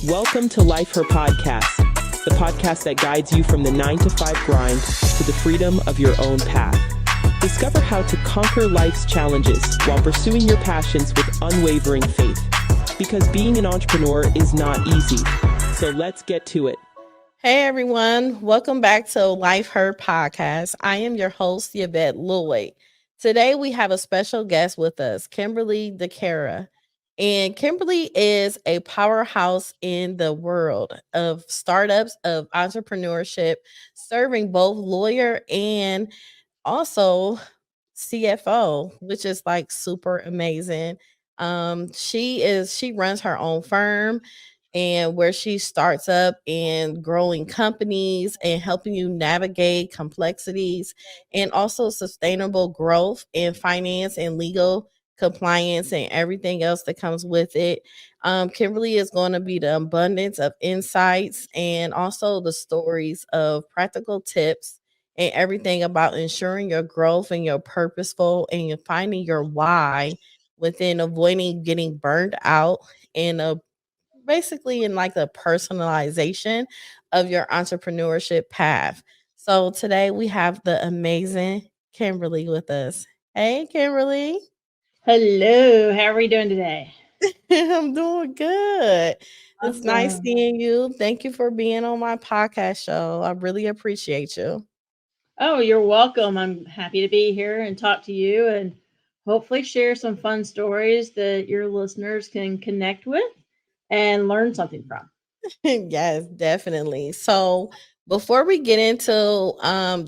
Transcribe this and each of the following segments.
Welcome to Life Her Podcast, the podcast that guides you from the 9-to-5 grind to the freedom of your own path. Discover how to conquer life's challenges while pursuing your passions with unwavering faith. Because being an entrepreneur is not easy. So let's get to it. Hey everyone, welcome back to Life Her Podcast. I am your host, Yvette Lloyd. Today we have a special guest with us, Kimberly DeCa. And Kimberly is a powerhouse in the world of startups, of entrepreneurship, serving both lawyer and also CFO, which is like super amazing. She runs her own firm and where she starts up and growing companies and helping you navigate complexities and also sustainable growth in finance and legal compliance and everything else that comes with it. Kimberly is going to be the abundance of insights and also the stories of practical tips and everything about ensuring your growth and your purposeful and you're finding your why within avoiding getting burned out and basically in like the personalization of your entrepreneurship path. So today we have the amazing Kimberly with us. Hey, Kimberly. Hello, how are we doing today? I'm doing good. It's nice Awesome. seeing you. Thank you for being on my podcast show. I really appreciate you. Oh, you're welcome. I'm happy to be here and talk to you and hopefully share some fun stories that your listeners can connect with and learn something from. Yes, definitely. So before we get into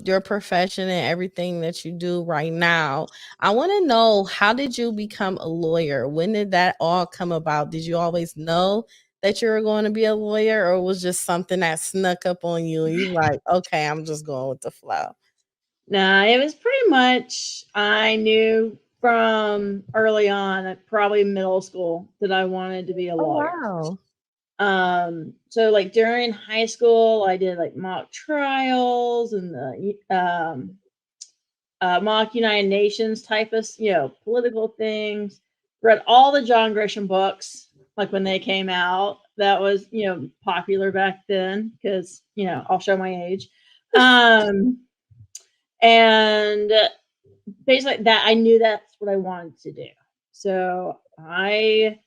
your profession and everything that you do right now, I want to know, how did you become a lawyer? When did that all come about? Did you always know that you were going to be a lawyer, or was just something that snuck up on you and you like, okay, I'm just going with the flow? Now, it was pretty much, I knew from early on, probably middle school, that I wanted to be a Oh lawyer. wow. So like during high school, I did like mock trials and the mock United Nations type of, political things. Read all the John Grisham books, like when they came out. That was, popular back then because, I'll show my age. Um, and basically that I knew that's what I wanted to do. So I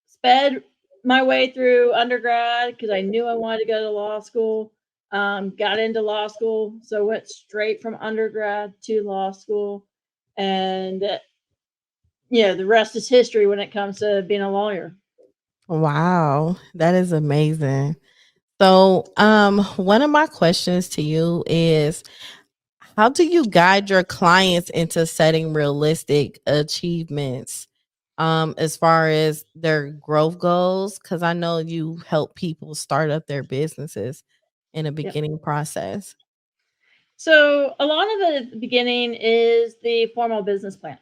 sped my way through undergrad because I knew I wanted to go to law school. Got into law school, so went straight from undergrad to law school, and the rest is history when it comes to being a lawyer. Wow, that is amazing. So, one of my questions to you is, how do you guide your clients into setting realistic achievements as far as their growth goals? Because I know you help people start up their businesses in a Yeah. beginning process. So a lot of it at the beginning is the formal business plan.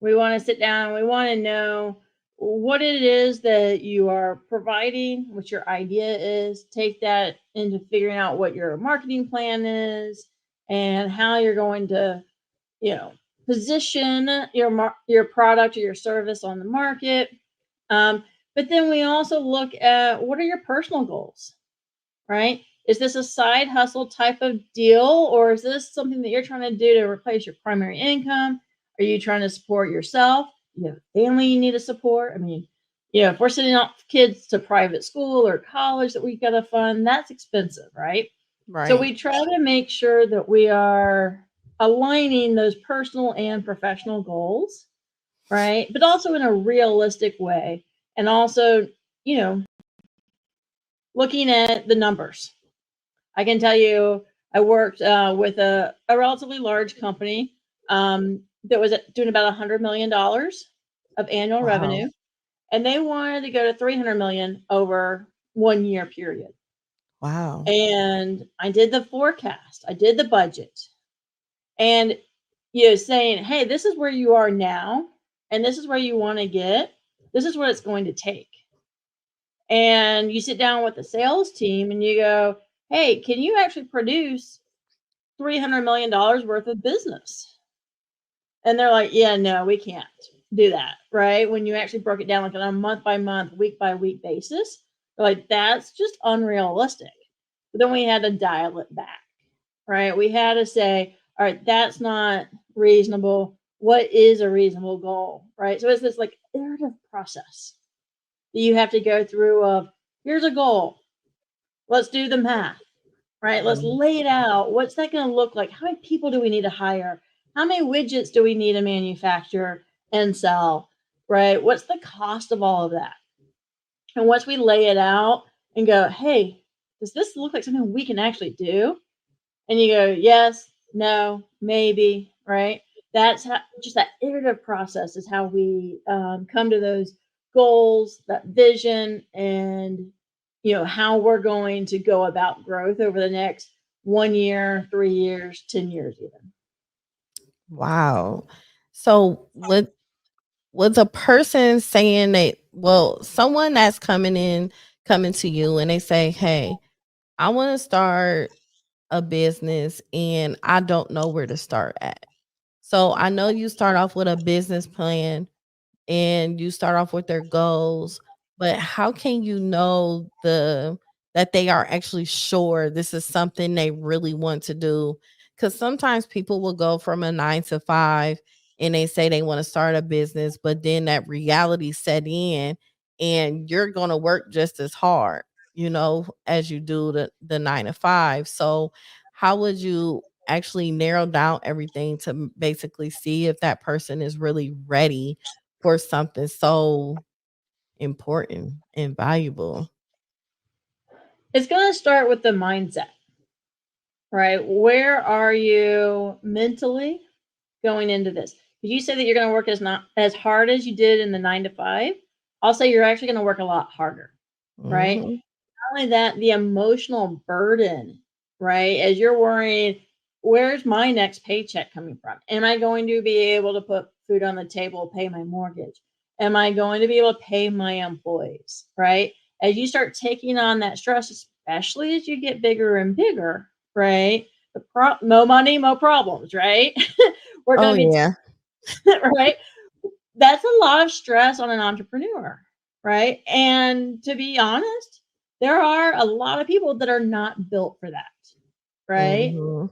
We want to sit down. We want to know what it is that you are providing, what your idea is. Take that into figuring out what your marketing plan is and how you're going to, you know, position your product or your service on the market. But then we also look at, what are your personal goals, right? Is this a side hustle type of deal, or is this something that you're trying to do to replace your primary income? Are you trying to support yourself? You have family you need to support. I mean, if we're sending off kids to private school or college that we got to fund, that's expensive, right? So Right. we try to make sure that we are aligning those personal and professional goals, right? But also in a realistic way. And also, you know, looking at the numbers. I can tell you, I worked with a relatively large company that was doing about $100 million of annual Wow. revenue, and they wanted to go to 300 million over 1 year period. Wow. And I did the forecast, I did the budget, and saying, hey, this is where you are now, and this is where you want to get. This is what it's going to take. And you sit down with the sales team and you go, hey, can you actually produce $300 million worth of business? And they're like, yeah, no, we can't do that. Right. When you actually broke it down like on a month by month, week by week basis, Like, that's just unrealistic. But then we had to dial it back, right? We had to say, all right, that's not reasonable. What is a reasonable goal, right? So it's this like iterative process that you have to go through of here's a goal. Let's do the math, right? Let's lay it out. What's that going to look like? How many people do we need to hire? How many widgets do we need to manufacture and sell, right? What's the cost of all of that? And once we lay it out and go, hey, does this look like something we can actually do? And you go, yes, no, maybe, right? That's how, just that iterative process is how we come to those goals, that vision, and how we're going to go about growth over the next 1 year, 3 years, 10 years, even. Wow. So with a person saying that, well, someone that's coming to you and they say, hey, I want to start a business and I don't know where to start at. So I know you start off with a business plan and you start off with their goals, but how can you know that they are actually sure this is something they really want to do? Because sometimes people will go from a 9 to 5 and they say they want to start a business, but then that reality set in and you're going to work just as hard, as you do the 9 to 5. So how would you actually narrow down everything to basically see if that person is really ready for something so important and valuable? It's going to start with the mindset, right? Where are you mentally going into this? Because you say that you're going to work not as hard as you did in the 9 to 5. I'll say you're actually going to work a lot harder, right? Mhm. Not only that, the emotional burden, right? As you're worrying, where's my next paycheck coming from? Am I going to be able to put food on the table, pay my mortgage? Am I going to be able to pay my employees, right? As you start taking on that stress, especially as you get bigger and bigger, right? More money, more problems, right? We're Oh, going to yeah. be, right? That's a lot of stress on an entrepreneur, right? And to be honest, there are a lot of people that are not built for that, right? Mhm.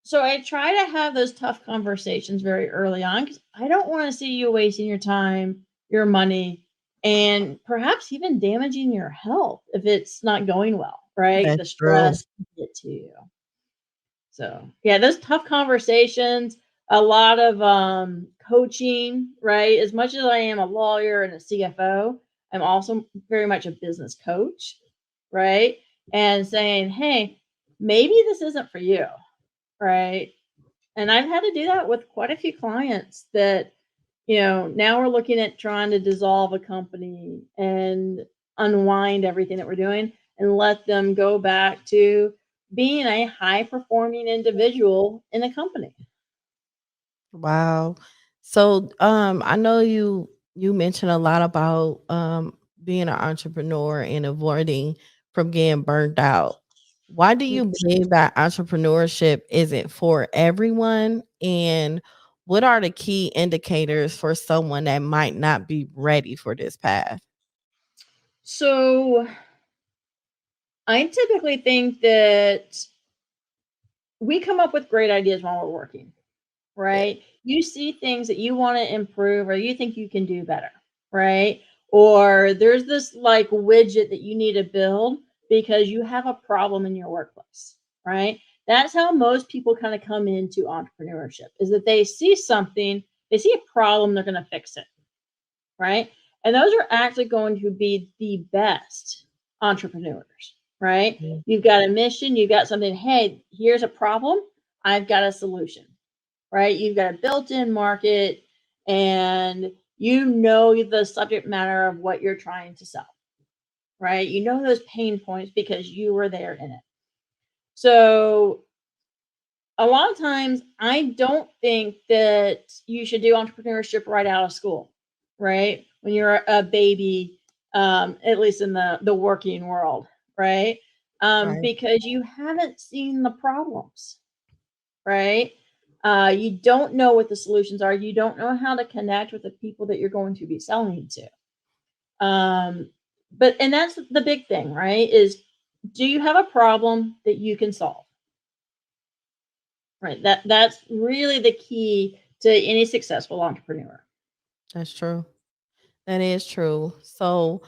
So I try to have those tough conversations very early on because I don't want to see you wasting your time, your money, and perhaps even damaging your health if it's not going well, right? That's The true. stress can get to you. So yeah, those tough conversations, a lot of coaching, right? As much as I am a lawyer and a CFO, I'm also very much a business coach, right? And saying, hey, maybe this isn't for you, right? And I've had to do that with quite a few clients that, now we're looking at trying to dissolve a company and unwind everything that we're doing and let them go back to being a high performing individual in a company. Wow. So, I know you mentioned a lot about being an entrepreneur and avoiding from getting burned out. Why do you believe that entrepreneurship isn't for everyone? And what are the key indicators for someone that might not be ready for this path? So I typically think that we come up with great ideas while we're working, Yeah. right? You see things that you want to improve or you think you can do better, right? Or there's this like widget that you need to build because you have a problem in your workplace, right? That's how most people kind of come into entrepreneurship is that they see something, they see a problem, they're going to fix it, right? And those are actually going to be the best entrepreneurs, right? Mhm. You've got a mission, you've got something, hey, here's a problem, I've got a solution, right? You've got a built-in market and you know the subject matter of what you're trying to sell, right? You know those pain points because you were there in it. So a lot of times I don't think that you should do entrepreneurship right out of school, right? When you're a baby, at least in the working world, right? Right. Because you haven't seen the problems, right? You don't know what the solutions are. You don't know how to connect with the people that you're going to be selling to. and that's the big thing, right? Is, do you have a problem that you can solve? Right. That's really the key to any successful entrepreneur. That's true. That is true. So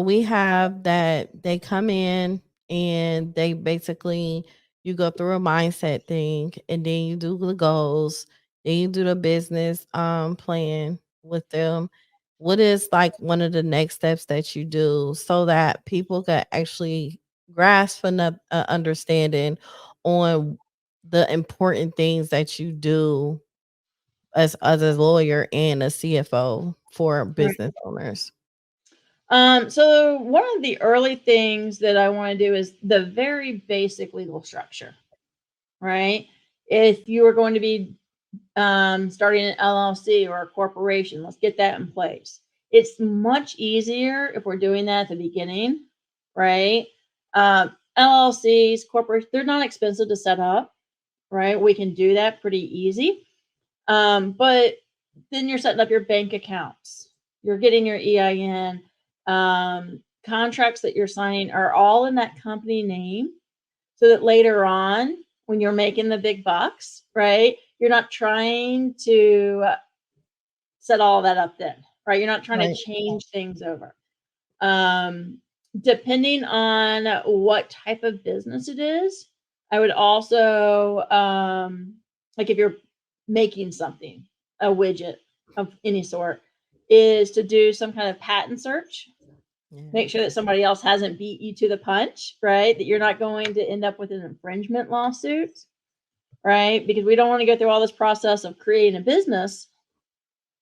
we have that they come in and they basically, you go through a mindset thing, and then you do the goals, then you do the business plan with them. What is like one of the next steps that you do so that people can actually grasp enough understanding on the important things that you do as a lawyer and a CFO for Right. business owners? So one of the early things that I want to do is the very basic legal structure, right? If you are going to be starting an LLC or a corporation, let's get that in place. It's much easier if we're doing that at the beginning, right? LLCs, corporations, they're not expensive to set up, right? We can do that pretty easy. But then you're setting up your bank accounts, you're getting your EIN, contracts that you're signing are all in that company name, so that later on, when you're making the big bucks, right, you're not trying to set all that up then, right? You're not trying to Right. change things over. Um, Depending on what type of business it is, I would also, like if you're making something, a widget of any sort, is to do some kind of patent search. Yeah. Make sure that somebody else hasn't beat you to the punch, right? That you're not going to end up with an infringement lawsuit, right? Because we don't want to go through all this process of creating a business,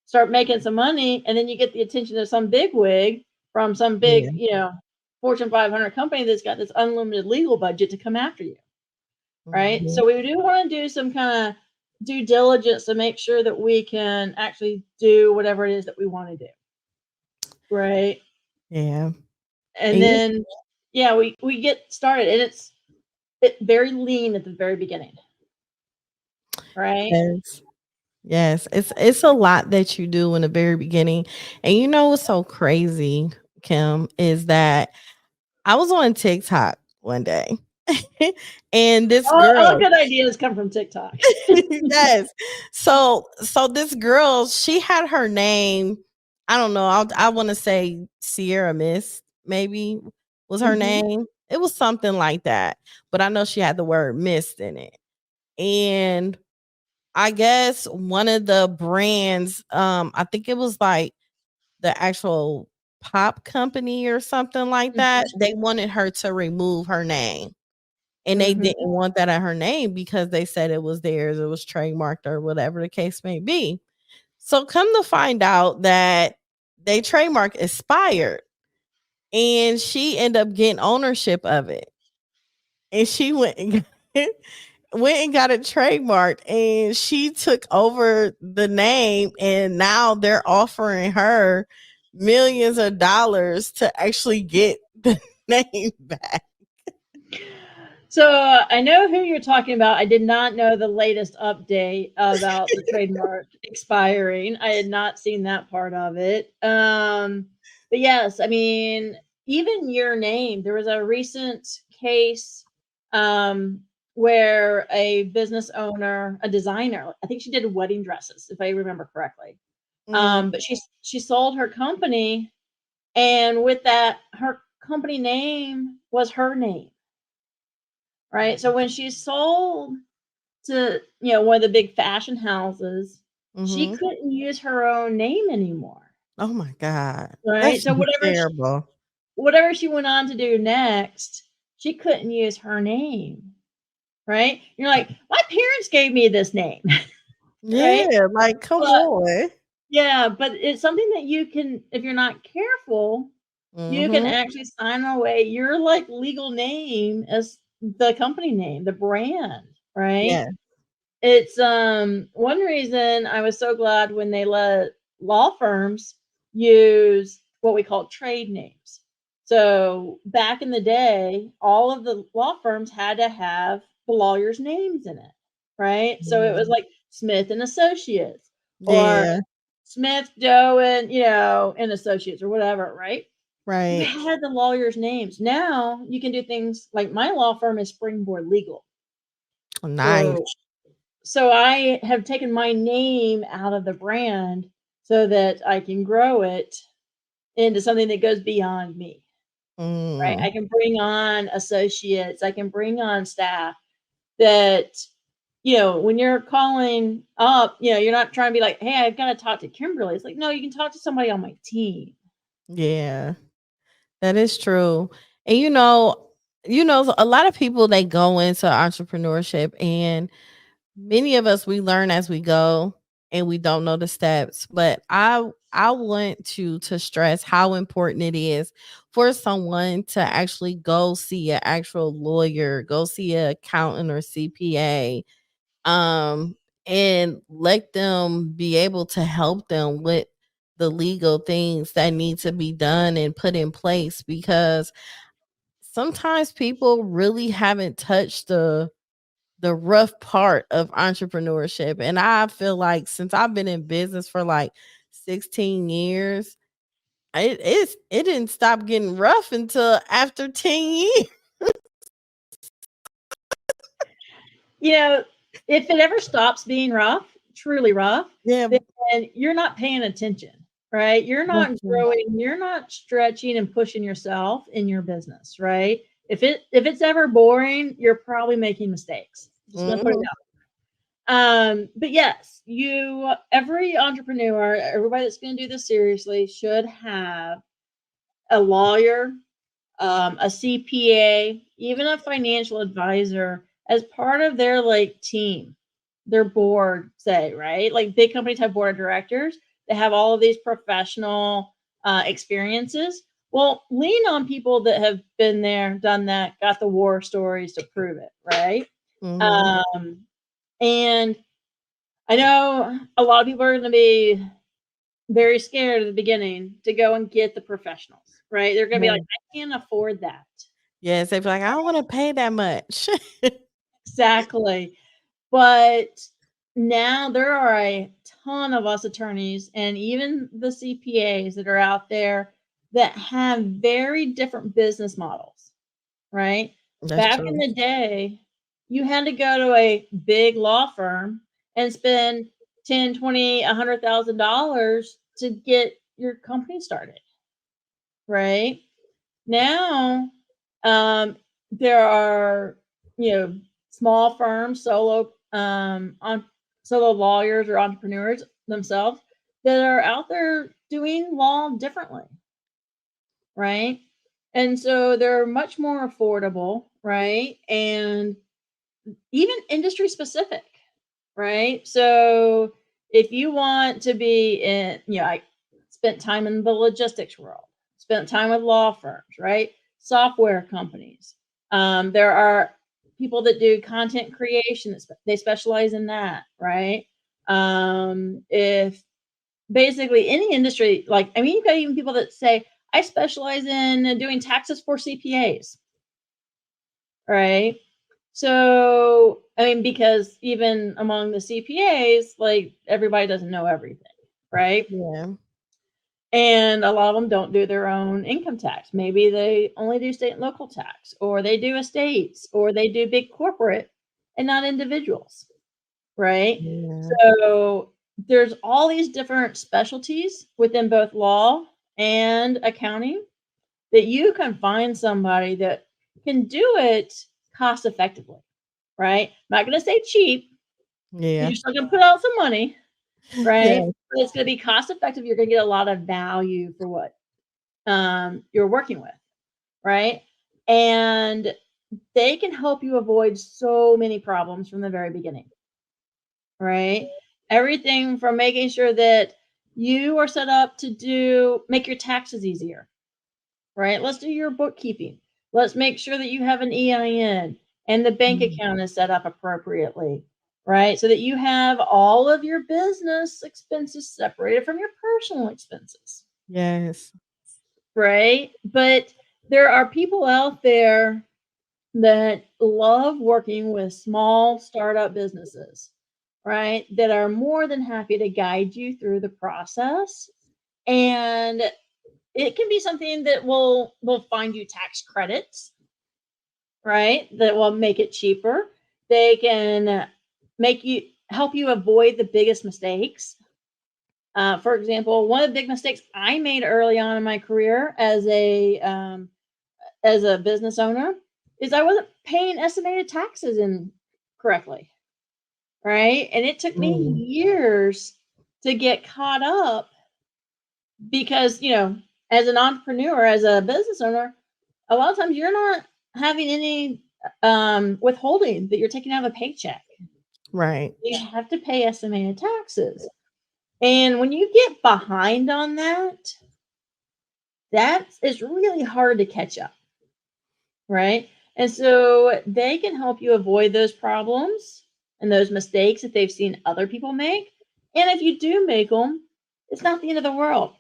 start making some money, and then you get the attention of some big wig from some big, Yeah. Fortune 500 company that's got this unlimited legal budget to come after you, right? Mhm. So we do want to do some kind of due diligence to make sure that we can actually do whatever it is that we want to do, right? Yeah. And And you then, yeah, we get started, and it's very lean at the very beginning, right? Yes. Yes. It's a lot that you do in the very beginning. And you know what's so crazy, Kim, is that I was on TikTok one day and this All girl. good ideas come from TikTok. Yes. So this girl, she had her name, I don't know, I want to say Sierra Mist, maybe was her Mhm. name. It was something like that. But I know she had the word mist in it. And I guess one of the brands, I think it was like the actual pop company or something like that. Mhm. They wanted her to remove her name. And they Mhm. didn't want that at her name because they said it was theirs, it was trademarked or whatever the case may be. So come to find out that they trademark expired and she ended up getting ownership of it. And she went and got it trademarked and she took over the name and now they're offering her millions of dollars to actually get the name back. So I know who you're talking about. I did not know the latest update about the trademark expiring. I had not seen that part of it. But yes, I mean, even your name. There was a recent case um, where a business owner, a designer, I think she did wedding dresses, if I remember correctly. Mhm. But she sold her company, and with that, her company name was her name, right? So when she sold to, one of the big fashion houses, she Mhm. couldn't use her own name anymore, Oh my god. right? That's So terrible. whatever she went on to do next, she couldn't use her name, right? You're like, my parents gave me this name, right? Yeah, like, come But on. yeah, but it's something that you can, if you're not careful, you can Mhm. actually sign away your like legal name as the company name, the brand, right? Yeah. It's one reason I was so glad when they let law firms use what we call trade names. So back in the day, all of the law firms had to have the lawyers' names in it, right? So it was Mhm. like Smith and Associates or Yeah. Smith, Doe, and and Associates or whatever, right? You Right. had the lawyers' names. Now you can do things like my law firm is Springboard Legal. Nice. So I have taken my name out of the brand so that I can grow it into something that goes beyond me, right? I Mm. can bring on associates, I can bring on staff that, when you're calling up, you're not trying to be like, hey, I've got to talk to Kimberly. It's like, no, you can talk to somebody on my team. Yeah, that is true. And a lot of people they go into entrepreneurship and many of us we learn as we go and we don't know the steps. But I want to stress how important it is for someone to actually go see an actual lawyer, go see an accountant or CPA, um, and let them be able to help them with the legal things that need to be done and put in place, because sometimes people really haven't touched the rough part of entrepreneurship. And I feel like since I've been in business for like 16 years, it didn't stop getting rough until after 10 years. If it ever stops being rough, truly rough, Yeah. then you're not paying attention, right? You're not growing, you're not stretching and pushing yourself in your business, right? If it's ever boring, you're probably making mistakes. Just gonna put it Mhm. out. But yes, every entrepreneur, everybody that's gonna do this seriously should have a lawyer, a CPA, even a financial advisor as part of their team, their board, say, right? Like big companies have board of directors. They have all of these professional experiences. Well, lean on people that have been there, done that, got the war stories to prove it, right? Mhm. Um, and I know a lot of people are going to be very scared at the beginning to go and get the professionals, right? They're going to be like, Yeah. I can't afford that. Yes, they be like, I don't want to pay that much. Exactly. But now there are a ton of us attorneys and even the CPAs that are out there that have very different business models, right? That's Back in true. the day, you had to go to a big law firm and spend 10, 20, $100,000 to get your company started, right? Now, um, there are, small firms, solo lawyers or entrepreneurs themselves that are out there doing law differently, right? And so they're much more affordable, right? And even industry specific, right? So if you want to be in, I spent time in the logistics world, spent time with law firms, right? Software companies. There are people that do content creation, they specialize in that, right? If basically any industry, you've got even people that say, I specialize in doing taxes for CPAs, right? So, because even among the CPAs, everybody doesn't know everything, right? Yeah. And a lot of them don't do their own income tax. Maybe they only do state and local tax, or they do estates, or they do big corporate and not individuals, right? Yeah. So, there's all these different specialties within both law and accounting that you can find somebody that can do it cost effectively, right? I'm not going to say cheap. Yeah. You're still going to put out some money, right? Yeah. But it's going to be cost effective. You're going to get a lot of value for what you're working with, right? And they can help you avoid so many problems from the very beginning, right? Everything from making sure that you are set up to make your taxes easier, right? Let's do your bookkeeping. Let's make sure that you have an EIN and the bank Mhm. account is set up appropriately, right? So that you have all of your business expenses separated from your personal expenses, Yes. right? But there are people out there that love working with small startup businesses, right? That are more than happy to guide you through the process. And it can be something that will find you tax credits, right? That will make it cheaper. They can help you avoid the biggest mistakes. For example, one of the big mistakes I made early on in my career as a business owner is I wasn't paying estimated taxes in correctly, right? And it took me years to get caught up because, as an entrepreneur, as a business owner, a lot of times you're not having any withholding that you're taking out of a paycheck. Right. You have to pay estimated taxes. And when you get behind on that, it's really hard to catch up, right? And so they can help you avoid those problems and those mistakes that they've seen other people make. And if you do make them, it's not the end of the world,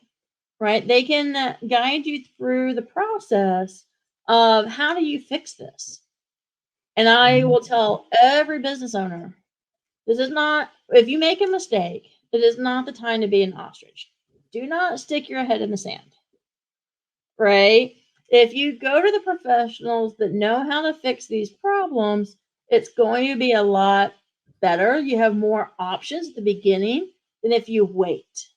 right? They can guide you through the process of how do you fix this. And I will tell every business owner, this is not, if you make a mistake, it is not the time to be an ostrich. Do not stick your head in the sand, right? If you go to the professionals that know how to fix these problems, it's going to be a lot better. You have more options at the beginning than if you wait,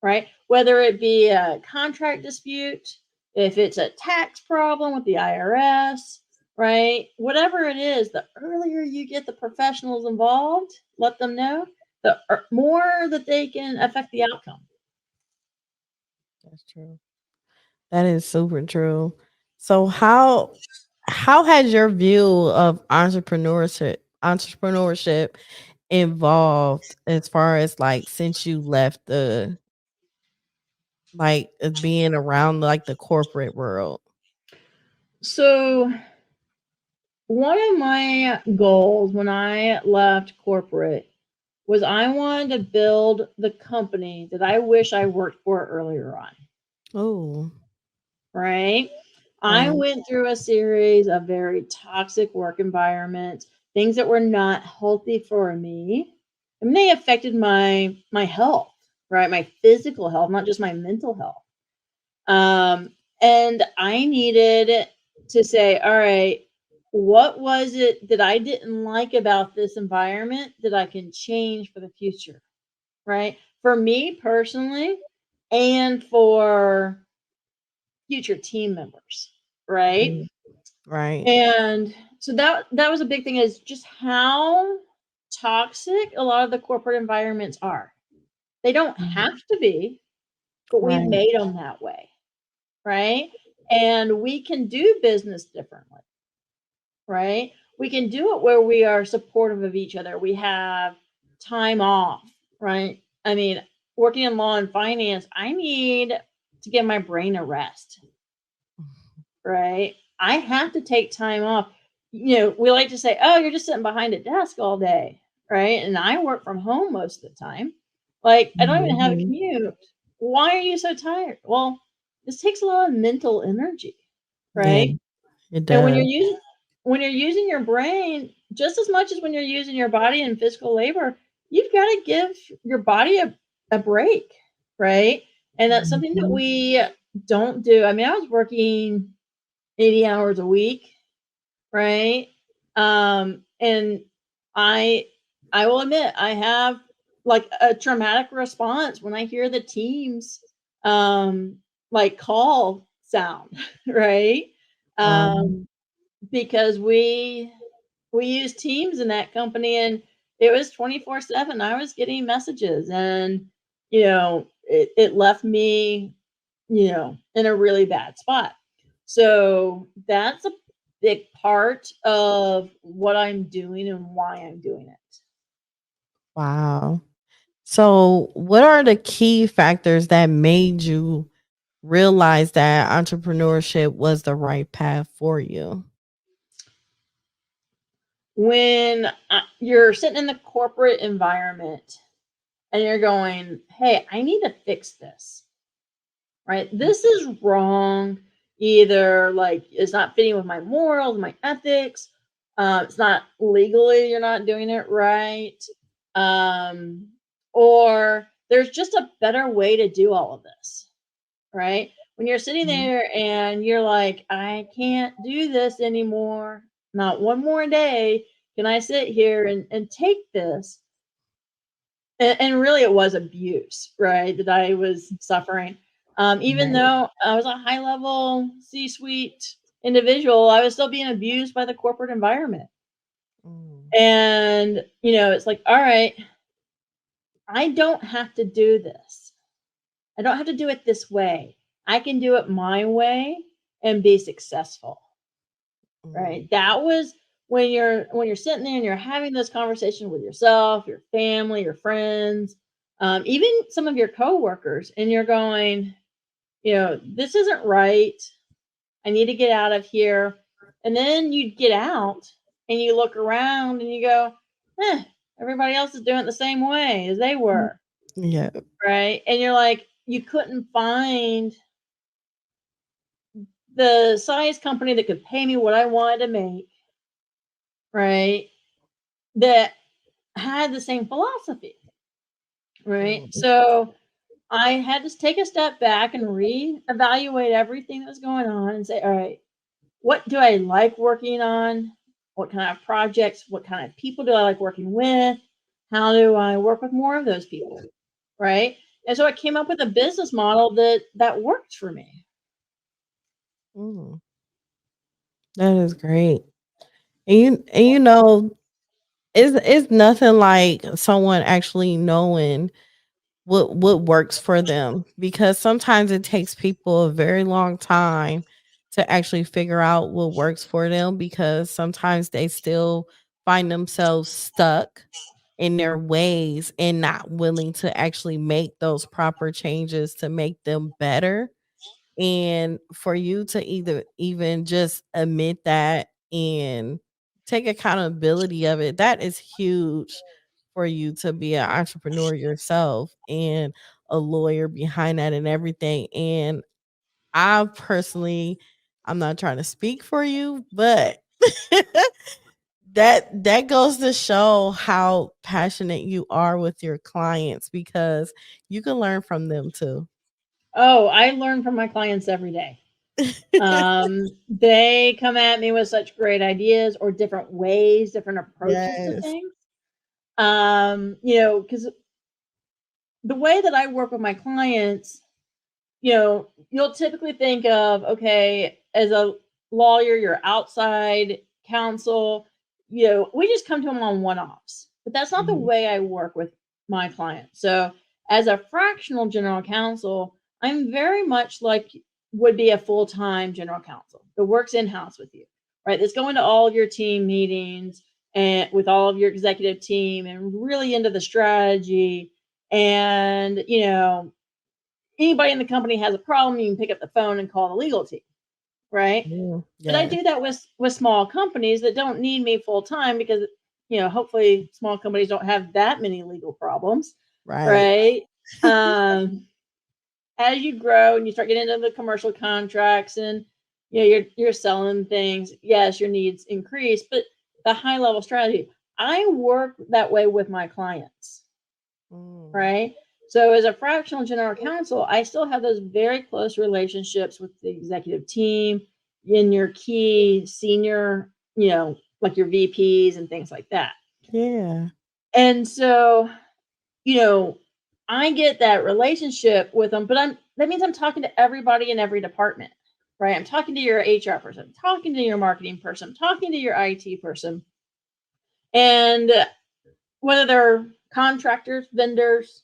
right? Whether it be a contract dispute, if it's a tax problem with the IRS, right? Whatever it is, the earlier you get the professionals involved, let them know, the more that they can affect the outcome. That's true. That is super true. So how has your view of entrepreneurship evolved as far as like since you left the being around like the corporate world? So one of my goals when I left corporate was I wanted to build the company that I wish I worked for earlier on. Oh, Right? I went through a series of very toxic work environments, things that were not healthy for me. And they affected my health, right? My physical health, not just my mental health. And I needed to say, all right, what was it that I didn't like about this environment that I can change for the future? Right? For me personally, and for future team members, right? right. And so that was a big thing, is just how toxic a lot of the corporate environments are. They don't have to be, but we've Right. made them that way, right? And we can do business differently, right? We can do it where we are supportive of each other. We have time off, right? I mean, working in law and finance, I need to give my brain a rest, right? I have to take time off. We like to say, oh, you're just sitting behind a desk all day, right? And I work from home most of the time. Like, I don't even have a commute. Why are you so tired? Well, this takes a lot of mental energy, Yeah, right? it And does. when you're using your brain just as much as when you're using your body in physical labor, you've got to give your body a break, right? And that's something that we don't do. I mean, I was working 80 hours a week, right? And I will admit I have like a traumatic response when I hear the teams like call sound, right? Because we use Teams in that company, and it was 24/7. I was getting messages, and it left me in a really bad spot. So that's a big part of what I'm doing and why I'm doing it. Wow. So, what are the key factors that made you realize that entrepreneurship was the right path for you? When you're sitting in the corporate environment and you're going, hey, I need to fix this, right? This is wrong. Either like it's not fitting with my morals, my ethics. It's not legally, you're not doing it right. Or there's just a better way to do all of this, right? When you're sitting Mhm. there and you're like, I can't do this anymore, not one more day can I sit here and take this. And really, it was abuse, right? That I was suffering. Even Right. though I was a high level C suite individual, I was still being abused by the corporate environment. Mm. And, it's like, all right, I don't have to do this. I don't have to do it this way. I can do it my way and be successful. Mm. Right? That was when you're sitting there and you're having this conversation with yourself, your family, your friends, even some of your coworkers, and you're going, this isn't right. I need to get out of here. And then you get out and you look around and you go, everybody else is doing it the same way as they Mm. were. Yeah. Right. And you're like, you couldn't find the size company that could pay me what I wanted to make. Right. That had the same philosophy. Right. Mm. So I had to take a step back and reevaluate everything that was going on and say, all right, what do I like working on? What kind of projects? What kind of people do I like working with? How do I work with more of those people? Right. And so I came up with a business model that worked for me. Mm. That is great. And it's nothing like someone actually knowing what works for them, because sometimes it takes people a very long time to actually figure out what works for them, because sometimes they still find themselves stuck in their ways and not willing to actually make those proper changes to make them better. And for you to either even just admit that and take accountability of it, that is huge for you to be an entrepreneur yourself and a lawyer behind that and everything. And I personally, I'm not trying to speak for you, but that goes to show how passionate you are with your clients, because you can learn from them too. Oh, I learn from my clients every day. They come at me with such great ideas or different ways, different approaches to Yes. things. Because the way that I work with my clients, you'll typically think of, okay, as a lawyer, you're outside counsel, we just come to them on one-offs, but that's not the Mhm. way I work with my clients. So as a fractional general counsel, I'm very much like would be a full-time general counsel that works in-house with you, right? That's going to all of your team meetings and with all of your executive team and really into the strategy. And anybody in the company has a problem, you can pick up the phone and call the legal team, right? Yeah. But I Yes. do that with small companies that don't need me full time because hopefully small companies don't have that many legal problems, Right. right? Um, as you grow and you start getting into the commercial contracts and you're selling things, yes, your needs increase, but the high level strategy, I work that way with my clients, Mm. right? So as a fractional general counsel, I still have those very close relationships with the executive team in your key senior, like your VPs and things like that. Yeah. And so, you know, I get that relationship with them, but that means I'm talking to everybody in every department, right? I'm talking to your HR person, talking to your marketing person, talking to your IT person. And whether they're contractors, vendors,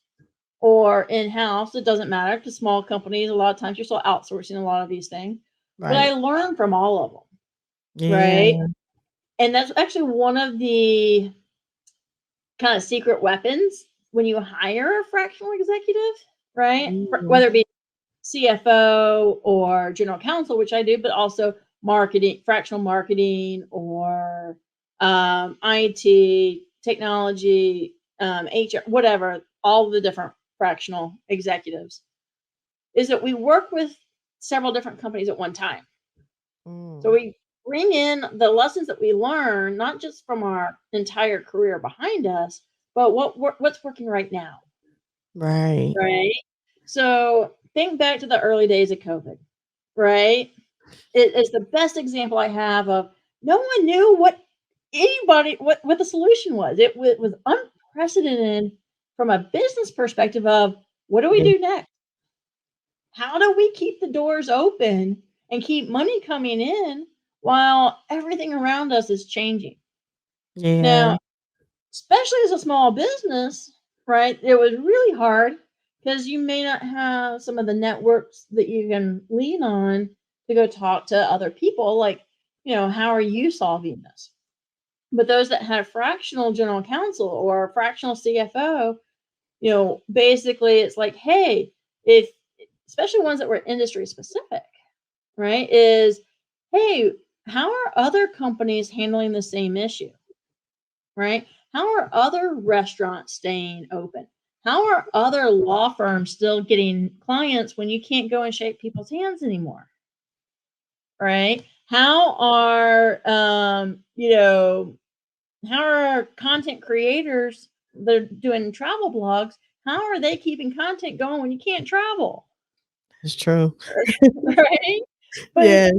or in-house, it doesn't matter, because small companies, a lot of times you're still outsourcing a lot of these things. But I Right. learn from all of them, right? Yeah. And that's actually one of the kind of secret weapons when you hire a fractional executive, right? Mm. Whether it be CFO or general counsel, which I do, but also marketing, fractional marketing, or IT, technology, HR, whatever, all the different fractional executives, is that we work with several different companies at one time. So Mm. we bring in the lessons that we learn, not just from our entire career behind us, but what's working right now, Right. right? So think back to the early days of COVID, right? It is the best example I have of no one knew what the solution was. It was unprecedented from a business perspective of what do we Yeah. do next? How do we keep the doors open and keep money coming in while everything around us is changing? Yeah. Now, especially as a small business, right? It was really hard because you may not have some of the networks that you can lean on to go talk to other people. Like, how are you solving this? But those that had a fractional general counsel or a fractional CFO, basically it's like, hey, if especially ones that were industry specific, right? Is hey, how are other companies handling the same issue? Right? How are other restaurants staying open? How are other law firms still getting clients when you can't go and shake people's hands anymore? Right? How are content creators that are doing travel blogs? How are they keeping content going when you can't travel? It's true. Right? But Yeah.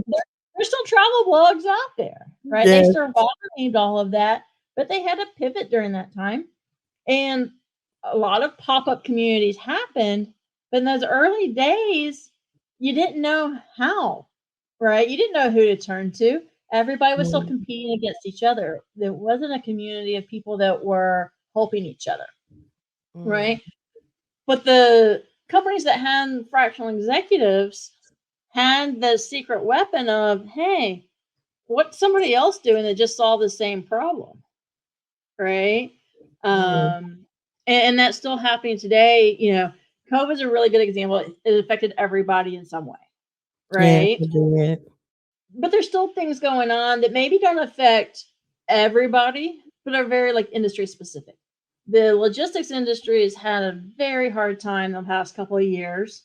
there's still travel blogs out there, right? They Yeah. survived all of that, but they had to pivot during that time. And a lot of pop-up communities happened, but in those early days, you didn't know how, right? You didn't know who to turn to. Everybody was still competing against each other. There wasn't a community of people that were helping each other, right? But the companies that had fractional executives had the secret weapon of, hey, what's somebody else doing that just solved the same problem, right? And that's still happening today. COVID is a really good example. It affected everybody in some way, Yeah. right? Yeah. But there's still things going on that maybe don't affect everybody, but are very like industry specific. The logistics industry has had a very hard time the past couple of years.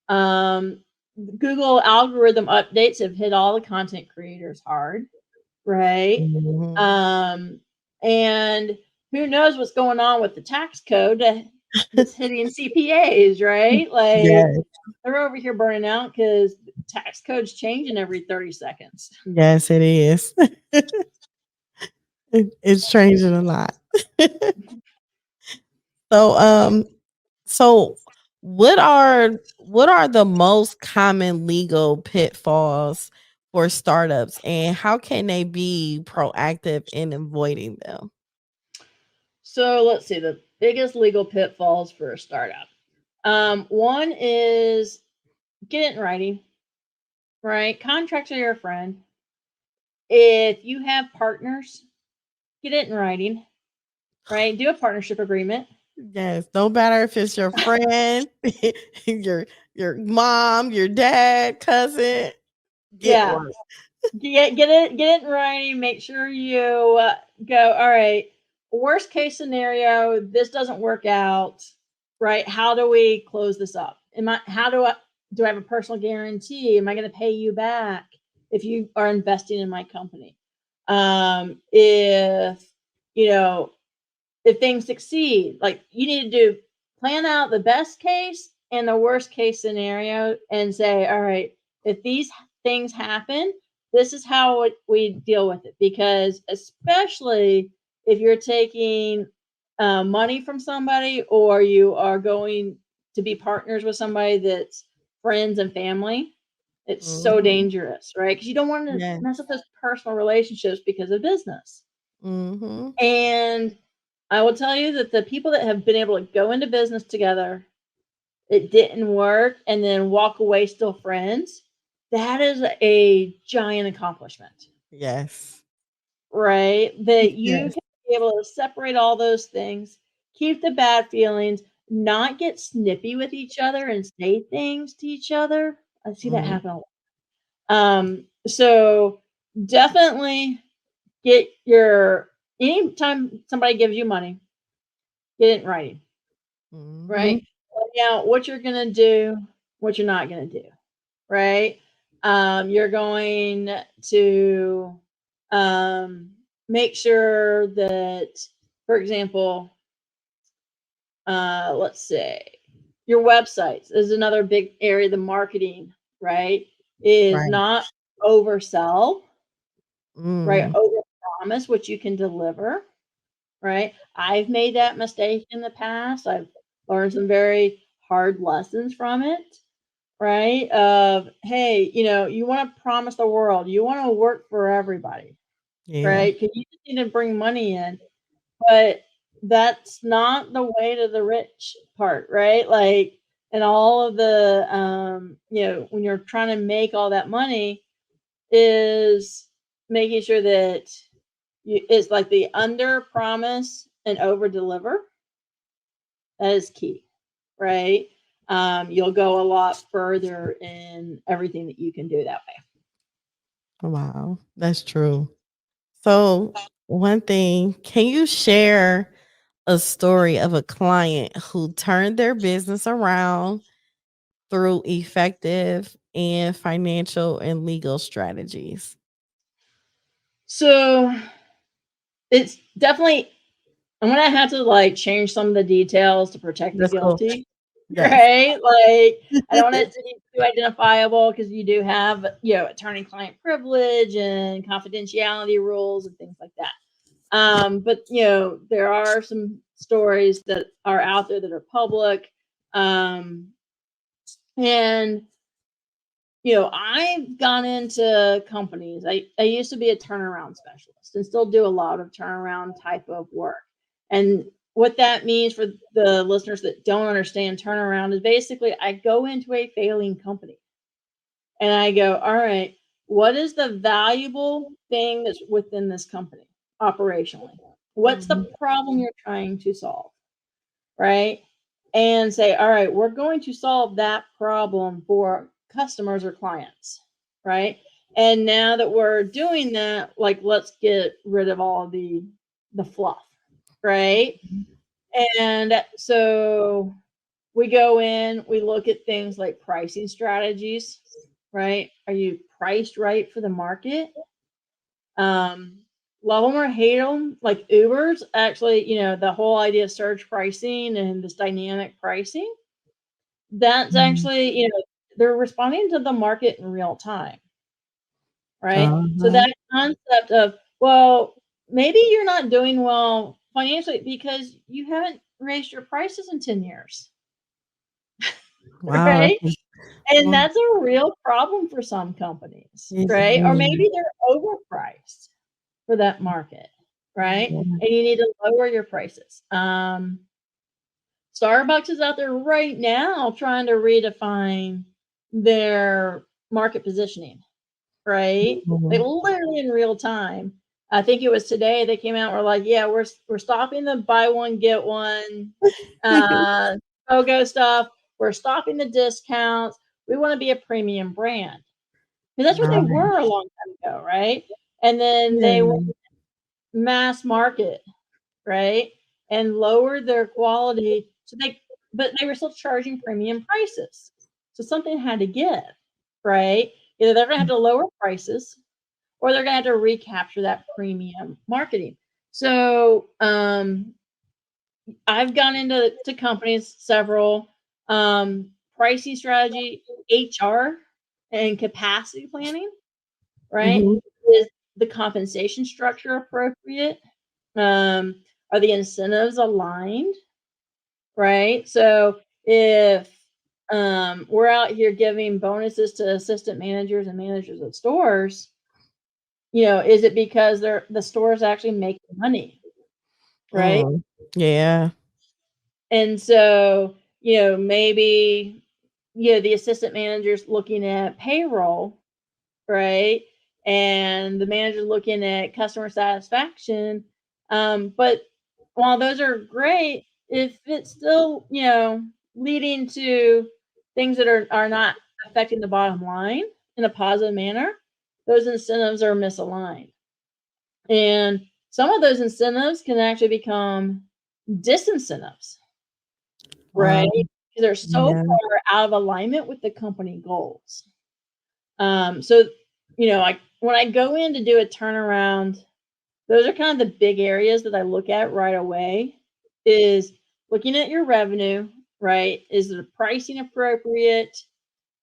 Google algorithm updates have hit all the content creators hard, right? And who knows what's going on with the tax code that's hitting CPAs, right? Like Yes. they're over here burning out because tax code's changing every 30 seconds. Yes, it is. It's changing a lot. So, so what are the most common legal pitfalls for startups, and how can they be proactive in avoiding them? So let's see the biggest legal pitfalls for a startup. One is get it in writing, right? Contracts are your friend. If you have partners, get it in writing, right? Do a partnership agreement. Yes, no matter if it's your friend, your your mom, your dad, cousin, get Yeah. one. Get it in writing. Make sure you go, all right, worst case scenario, this doesn't work out, right? How do we close this up? Do I have a personal guarantee? Am I going to pay you back if you are investing in my company? If you know if things succeed, like you need to plan out the best case and the worst case scenario and say, all right, if these things happen, this is how we deal with it. Because especially if you're taking money from somebody or you are going to be partners with somebody that's friends and family, it's so dangerous, right? Because you don't want to Yeah. mess up those personal relationships because of business. Mm-hmm. And I will tell you that the people that have been able to go into business together, it didn't work, and then walk away still friends, that is a giant accomplishment, Yes. right? That you Yes. can be able to separate all those things, keep the bad feelings, not get snippy with each other and say things to each other. I see that happen a lot. So definitely anytime somebody gives you money, get it in writing, right? Lay out what you're gonna do, what you're not gonna do, right? You're going to make sure that, for example, let's say your websites is another big area. The marketing, right, is Right. not oversell, right? Mm. Over promise what you can deliver, right? I've made that mistake in the past. I've learned some very hard lessons from it, right? Of, hey, you want to promise the world, you want to work for everybody, Yeah. right? Because you just need to bring money in, but that's not the way to the rich part, right? Like, and all of the, when you're trying to make all that money, is making sure that it's like the under promise and over deliver. That is key, right? You'll go a lot further in everything that you can do that way. Wow. That's true. So, one thing, can you share a story of a client who turned their business around through effective and financial and legal strategies? So it's definitely, I'm gonna have to like change some of the details to protect the That's cool. guilty, Yes. right? Like, I don't want it to be too identifiable because you do have, attorney-client privilege and confidentiality rules and things like that. But there are some stories that are out there that are public, and I've gone into companies. I used to be a turnaround specialist and still do a lot of turnaround type of work. And what that means for the listeners that don't understand turnaround is basically I go into a failing company and I go, all right, what is the valuable thing that's within this company operationally? What's the Mhm. problem you're trying to solve? Right? And say, all right, we're going to solve that problem for customers or clients, right? And now that we're doing that, like, let's get rid of all the fluff, right? And so we go in, we look at things like pricing strategies, right? Are you priced right for the market? Um, Love them or hate them, like Uber's actually, the whole idea of surge pricing and this dynamic pricing, that's Mhm. actually, they're responding to the market in real time, right? So Uh-huh. that concept of, well, maybe you're not doing well financially because you haven't raised your prices in 10 years, Wow. right? And Wow. that's a real problem for some companies, Yes, it right? Or is. maybe they're overpriced for that market, right? Yeah. And you need to lower your prices. Starbucks is out there right now trying to redefine their market positioning, right? Like Mhm. literally in real time. I think it was today they came out and were like, yeah, we're stopping the buy one get one uh BOGO stuff. We're stopping the discounts. We want to be a premium brand. Because that's what they Right. were a long time ago, right? And then they were Yeah. mass market, right? And lowered their quality. But they were still charging premium prices. So something had to give, right? Either they're going to have to lower prices or they're going to have to recapture that premium marketing. So I've gone into companies, several, pricing strategy, HR, and capacity planning, right? Mhm. Is the compensation structure appropriate? Um, are the incentives aligned? Right. So if we're out here giving bonuses to assistant managers and managers of stores, is it because the stores actually making money? Right. Mm. Yeah. And so, maybe, the assistant managers looking at payroll, right? And the manager looking at customer satisfaction. But while those are great, if it's still, leading to things that are not affecting the bottom line in a positive manner, those incentives are misaligned. And some of those incentives can actually become disincentives, right? Wow. Because they're so Yeah. far out of alignment with the company goals. So, like when I go in to do a turnaround, those are kind of the big areas that I look at right away is looking at your revenue, right? Is the pricing appropriate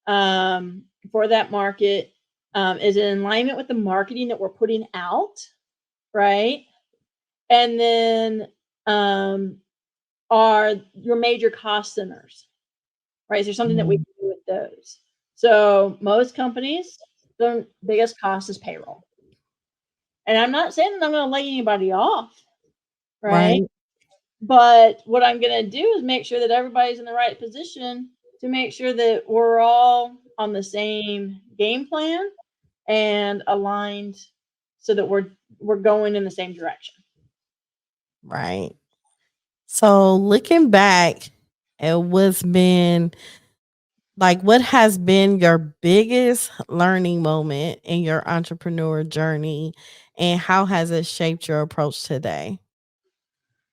for that market? Is it in alignment with the marketing that we're putting out, right? And then are your major cost centers, right? Is there something that we can do with those? So most companies, the biggest cost is payroll. And I'm not saying that I'm going to lay anybody off, right? But what I'm going to do is make sure that everybody's in the right position to make sure that we're all on the same game plan and aligned so that we're going in the same direction. Right. So looking back at what's been like, what has been your biggest learning moment in your entrepreneur journey, and how has it shaped your approach today?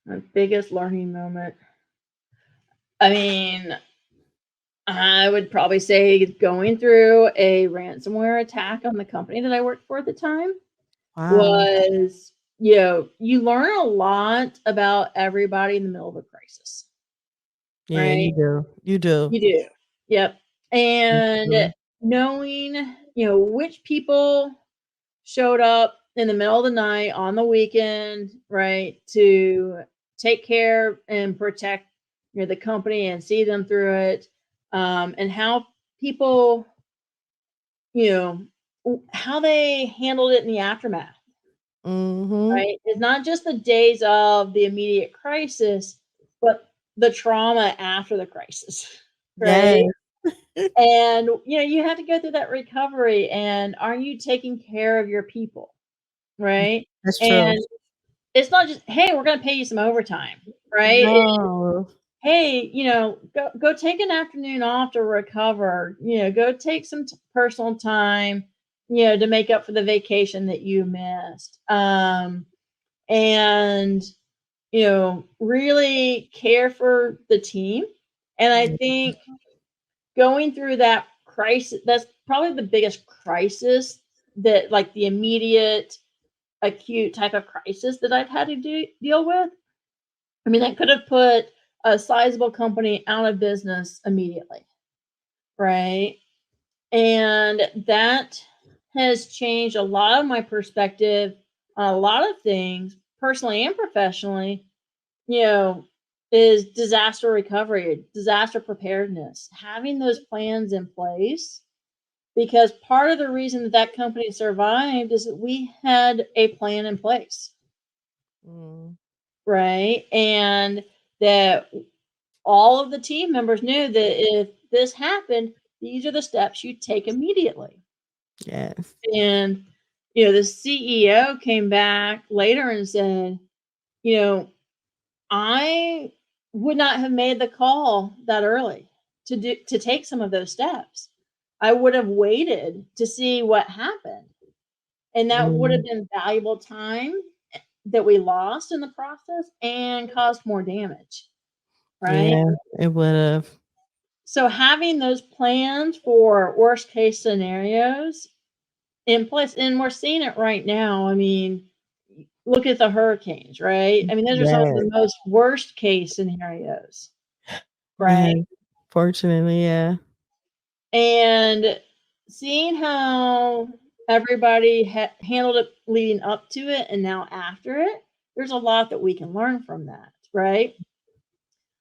My biggest learning moment. I mean, I would probably say going through a ransomware attack on the company that I worked for at the time was, you learn a lot about everybody in the middle of a crisis. Yeah, right? You do. You do. Yep. And knowing, which people showed up in the middle of the night on the weekend, right, to take care and protect the company and see them through it, and how people, how they handled it in the aftermath, right? It's not just the days of the immediate crisis, but the trauma after the crisis, right? And you have to go through that recovery, and are you taking care of your people, right? That's true. And it's not just, hey, we're going to pay you some overtime, right? No. Hey, go take an afternoon off to recover, go take some personal time, to make up for the vacation that you missed. And, really care for the team. And I think going through that crisis, that's probably the biggest crisis, that like the immediate acute type of crisis that I've had to deal with. I mean, that could have put a sizable company out of business immediately, right? And that has changed a lot of my perspective on a lot of things, personally and professionally, is disaster recovery, disaster preparedness, having those plans in place. Because part of the reason that that company survived is that we had a plan in place. Right? And that all of the team members knew that if this happened, these are the steps you take immediately. Yes. And, the CEO came back later and said, I would not have made the call that early to take some of those steps. I would have waited to see what happened. And that would have been valuable time that we lost in the process and caused more damage. Right? Yeah, it would have. So having those plans for worst case scenarios in place, and we're seeing it right now. I mean, look at the hurricanes, right? I mean, those are some of the most worst case scenarios, right? Yeah, fortunately, yeah. And seeing how everybody handled it leading up to it and now after it, there's a lot that we can learn from that, right?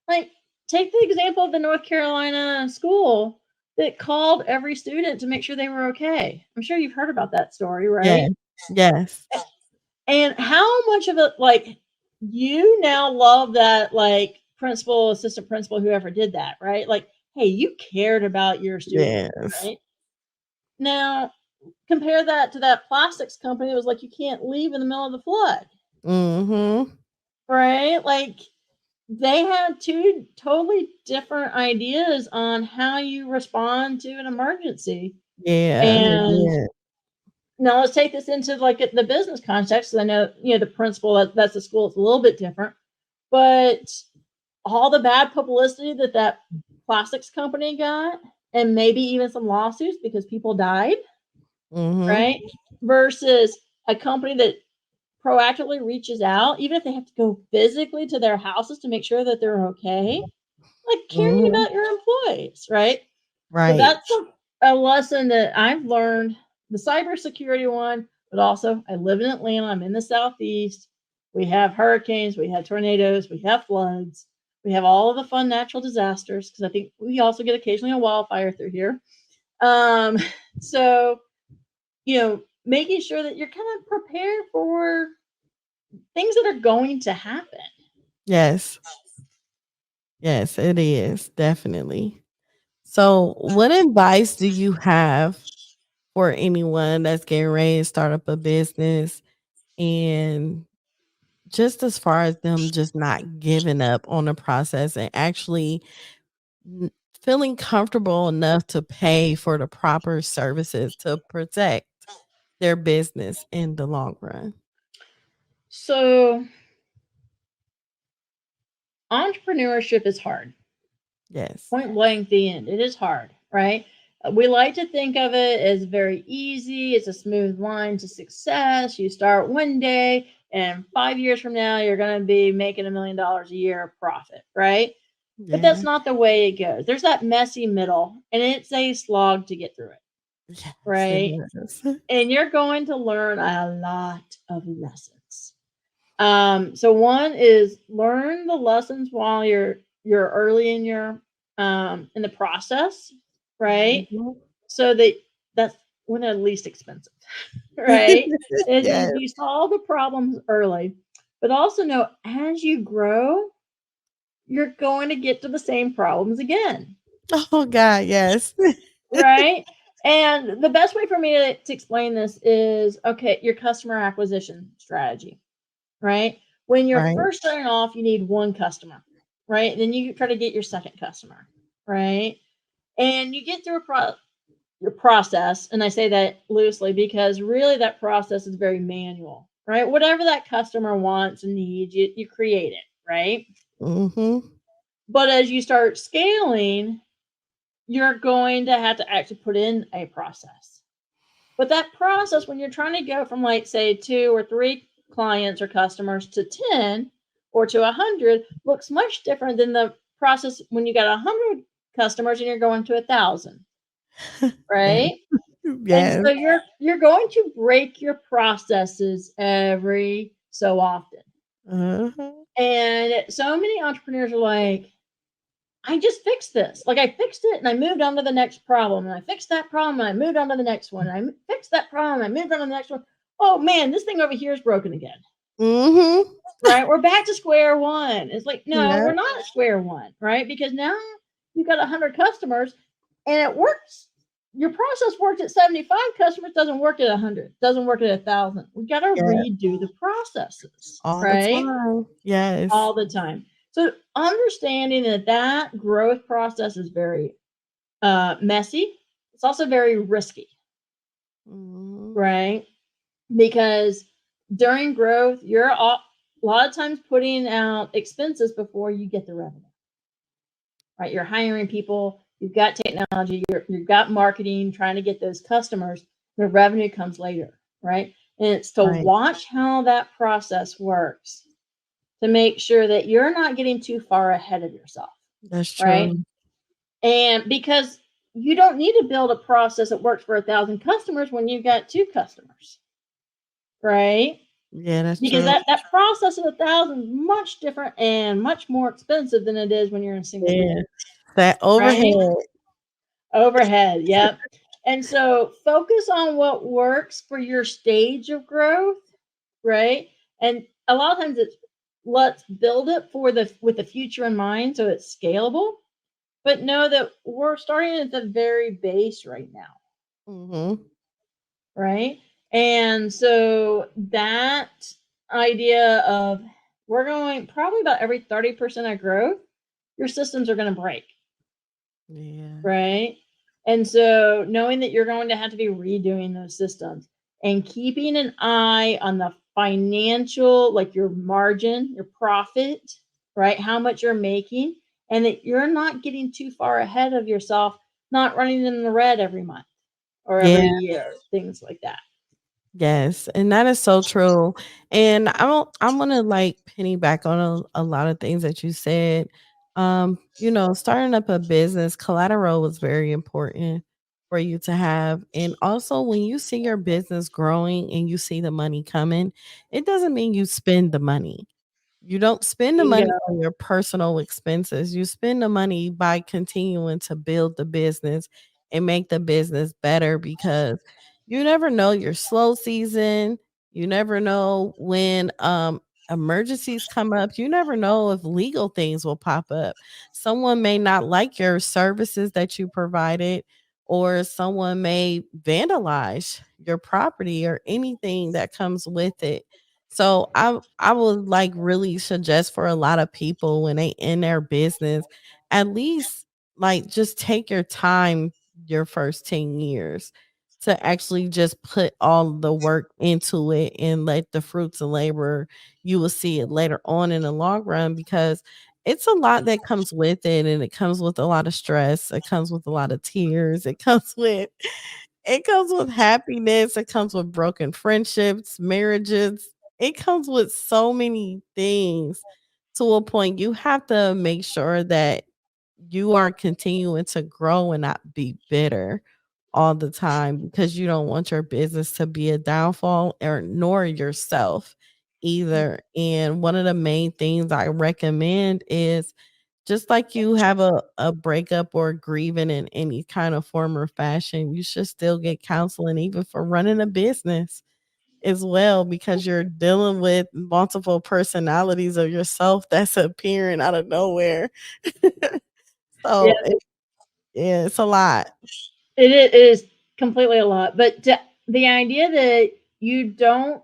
Like, take the example of the North Carolina school that called every student to make sure they were okay. I'm sure you've heard about that story, right? Yes. And how much of it, like, you now love that, like, principal, assistant principal, whoever did that, right? Like, hey, you cared about your students, right? Now, compare that to that plastics company that was like, you can't leave in the middle of the flood. Right? Like, they had two totally different ideas on how you respond to an emergency. And now let's take this into like the business context. Because I know, the principal, that's the school, it's a little bit different. But all the bad publicity that plastics company got, and maybe even some lawsuits because people died, right? Versus a company that proactively reaches out, even if they have to go physically to their houses to make sure that they're okay, like caring Mhm. about your employees, right? So Right. that's a lesson that I've learned, the cybersecurity one, but also I live in Atlanta. I'm in the Southeast. We have hurricanes, we have tornadoes, we have floods, we have all of the fun natural disasters because I think we also get occasionally a wildfire through here. Um, so, making sure that you're kind of prepared for things that are going to happen. Yes. Yes, it is. Definitely. So, what advice do you have for anyone that's getting ready to start up a business, and just as far as them just not giving up on the process and actually n feeling comfortable enough to pay for the proper services to protect their business in the long run? So, entrepreneurship is hard. Yes. Point blank, the end. It is hard, right? We like to think of it as very easy. It's a smooth line to success. You start one day, and 5 years from now, you're going to be making $1 million a year of profit, right? But that's Yeah. not the way it goes. There's that messy middle, and it's a slog to get through it, Yes, it right? is. And you're going to learn a lot of lessons. So one is learn the lessons while you're early in the process, right? Mhm. So that's when they're least expensive, right? Is Yes. if you solve the problems early, but also know as you grow, you're going to get to the same problems again, Oh god, yes. right? And the best way for me to explain this is okay, your customer acquisition strategy, right? When you're Right. first starting off, you need one customer, right? Then you try to get your second customer, right? And you get through your process, and I say that loosely because really that process is very manual, right? Whatever that customer wants and needs, you create it, right? Mhm. But as you start scaling, you're going to have to actually put in a process. But that process, when you're trying to go from, like, say, 2 or 3 clients or customers to 10 or to 100, looks much different than the process when you got 100 customers and you're going to 1,000, Yes. right? And Yes. so you're going to break your processes every so often. Uh-huh. And so many entrepreneurs are like, I just fixed this. Like I fixed it and I moved on to the next problem. And I fixed that problem and I moved on to the next one. And I fixed that problem and I moved on to the next one. Oh man, this thing over here is broken again. Mhm. Right? We're back to square one. It's like, no, Yeah. we're not at square one, right? Because now you've got 100 customers and it works. Your process worked at 75 customers, doesn't work at 100, doesn't work at 1,000. We got to Yeah. redo the processes, All the right? time. Yes. All the time. So understanding that growth process is very messy. It's also very risky, Mhm. right? Because during growth, a lot of times putting out expenses before you get the revenue, right? You're hiring people, you've got technology, you've got marketing, trying to get those customers. The revenue comes later, right? And it's to Right. watch how that process works to make sure that you're not getting too far ahead of yourself, That's right? true. And because you don't need to build a process that works for 1,000 customers when you've got 2 customers, right? Yeah, that's Because true. that process of 1,000 is much different and much more expensive than it is when you're in single Yeah. digits, That right? overhead. Overhead, yep. And so focus on what works for your stage of growth, right? And a lot of times it's let's build it for the with the future in mind so it's scalable, but know that we're starting at the very base right now, Mhm. right? And so that idea of we're going probably about every 30% of growth, your systems are going to break, Yeah. right? And so knowing that you're going to have to be redoing those systems and keeping an eye on the financial, like your margin, your profit, right? How much you're making, and that you're not getting too far ahead of yourself, not running in the red every month or every Yeah. year, things like that. Yes, and that is so true. And I'm gonna like penny back on a lot of things that you said. Starting up a business, collateral was very important for you to have. And also, when you see your business growing and you see the money coming, it doesn't mean you spend the money. You don't spend the money Bingo. on your personal expenses. You spend the money by continuing to build the business and make the business better, because you never know your slow season. You never know when emergencies come up. You never know if legal things will pop up. Someone may not like your services that you provided, or someone may vandalize your property or anything that comes with it. So I would like really suggest for a lot of people when they in their business, at least like just take your time your first 10 years to actually just put all the work into it and let the fruits of labor, you will see it later on in the long run, because it's a lot that comes with it, and it comes with a lot of stress, it comes with a lot of tears, it comes with happiness, it comes with broken friendships, marriages. It comes with so many things, to a point you have to make sure that you are continuing to grow and not be bitter all the time, because you don't want your business to be a downfall, or nor yourself either. And one of the main things I recommend is, just like you have a breakup or grieving in any kind of form or fashion, you should still get counseling even for running a business as well, because you're dealing with multiple personalities of yourself that's appearing out of nowhere. Yeah, So, yeah, it's a lot. it is completely a lot. But the idea that you don't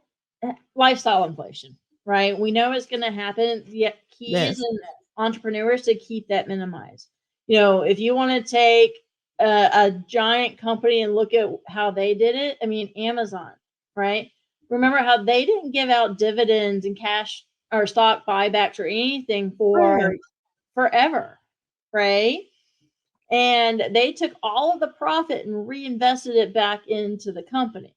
lifestyle inflation, right? We know it's going to happen. The key is Yes. in entrepreneurs to keep that minimized. If you want to take a giant company and look at how they did it, I mean, Amazon, right? Remember how they didn't give out dividends and cash or stock buybacks or anything Right. for forever, right? And they took all of the profit and reinvested it back into the company,